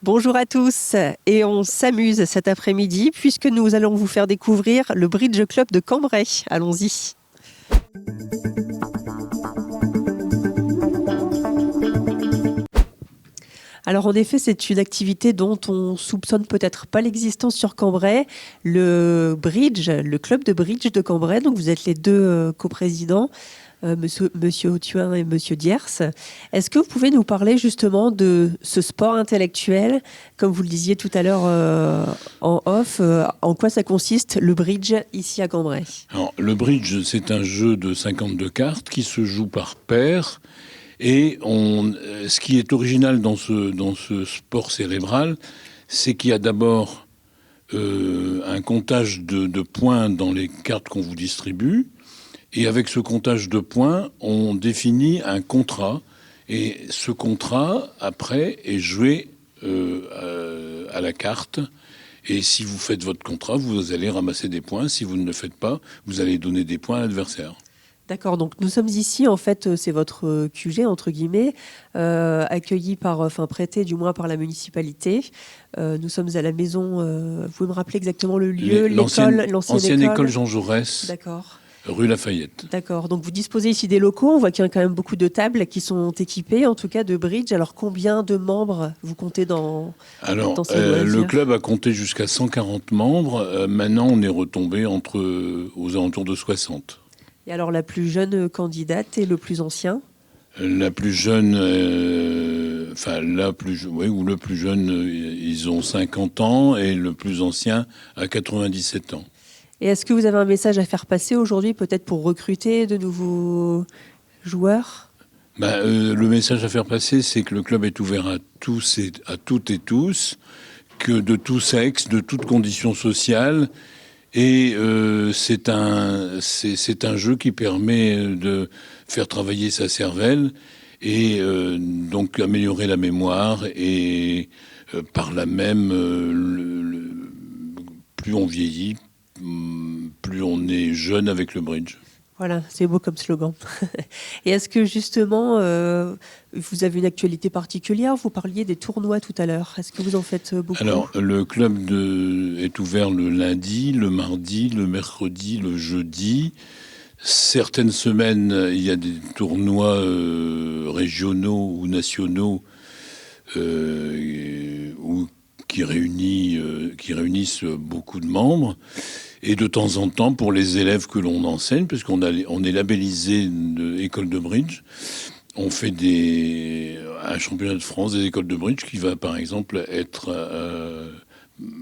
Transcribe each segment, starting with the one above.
Bonjour à tous et on s'amuse cet après-midi puisque nous allons vous faire découvrir le Bridge Club de Cambrai. Allons-y. Alors en effet, c'est une activité dont on soupçonne peut-être pas l'existence sur Cambrai, le bridge, le club de bridge de Cambrai. Donc vous êtes les deux coprésidents, monsieur Authuin et monsieur Diers. Est-ce que vous pouvez nous parler justement de ce sport intellectuel, comme vous le disiez tout à l'heure en off, en quoi ça consiste le bridge ici à Cambrai? Alors, le bridge, c'est un jeu de 52 cartes qui se joue par paire. Et ce qui est original dans ce sport cérébral, c'est qu'il y a d'abord un comptage de points dans les cartes qu'on vous distribue. Et avec ce comptage de points, on définit un contrat. Et ce contrat, après, est joué à la carte. Et si vous faites votre contrat, vous allez ramasser des points. Si vous ne le faites pas, vous allez donner des points à l'adversaire. D'accord, donc nous sommes ici, en fait, c'est votre QG, entre guillemets, accueilli prêté du moins par la municipalité. Nous sommes à la maison, vous pouvez me rappeler exactement le lieu, l'école, l'ancienne école Jean Jaurès. D'accord. Rue Lafayette. D'accord, donc vous disposez ici des locaux, on voit qu'il y a quand même beaucoup de tables qui sont équipées, en tout cas de bridge. Alors combien de membres vous comptez dans ces loisirs? Le club a compté jusqu'à 140 membres, maintenant on est retombé aux alentours de 60. Et alors la plus jeune candidate et le plus ancien? La plus jeune, le plus jeune, ils ont 50 ans et le plus ancien a 97 ans. Et est-ce que vous avez un message à faire passer aujourd'hui, peut-être pour recruter de nouveaux joueurs? Le message à faire passer, c'est que le club est ouvert à tous et à toutes et tous, que de tout sexe, de toutes conditions sociales. Et c'est un jeu qui permet de faire travailler sa cervelle et donc améliorer la mémoire et par là même, plus on vieillit, plus on est jeune avec le bridge. Voilà, c'est beau comme slogan. Et est-ce que justement, vous avez une actualité particulière? Vous parliez des tournois tout à l'heure. Est-ce que vous en faites beaucoup? Alors, le club est ouvert le lundi, le mardi, le mercredi, le jeudi. Certaines semaines, il y a des tournois régionaux ou nationaux qui réunissent beaucoup de membres. Et de temps en temps, pour les élèves que l'on enseigne, puisqu'on est labellisé école de bridge, on fait un championnat de France des écoles de bridge qui va, par exemple,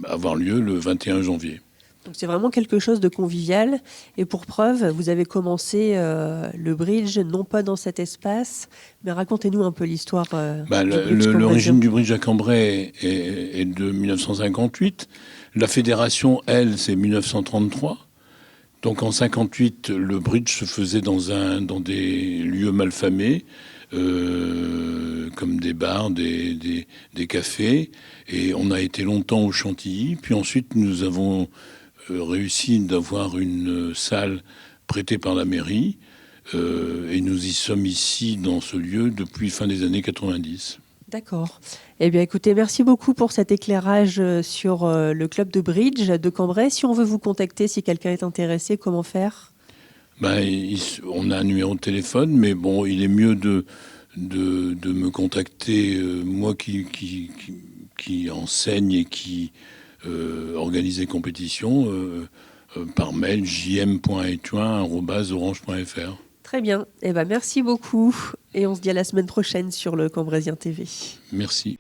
avoir lieu le 21 janvier. Donc c'est vraiment quelque chose de convivial. Et pour preuve, vous avez commencé le bridge, non pas dans cet espace, mais racontez-nous un peu l'histoire du bridge. L'origine du bridge à Cambrai est de 1958. La fédération, elle, c'est 1933. Donc en 58, le bridge se faisait dans des lieux malfamés, comme des bars, des cafés. Et on a été longtemps au Chantilly. Puis ensuite, nous avons réussi d'avoir une salle prêtée par la mairie. Et nous y sommes ici, dans ce lieu, depuis fin des années 90. D'accord. Eh bien, écoutez, merci beaucoup pour cet éclairage sur le club de bridge de Cambrai. Si on veut vous contacter, si quelqu'un est intéressé, comment faire? On a un numéro de téléphone, mais bon, il est mieux de me contacter, moi qui enseigne et qui organise les compétitions, par mail jm.etuin@orange.fr. Très bien. Eh ben, merci beaucoup. Et on se dit à la semaine prochaine sur le Cambraisien TV. Merci.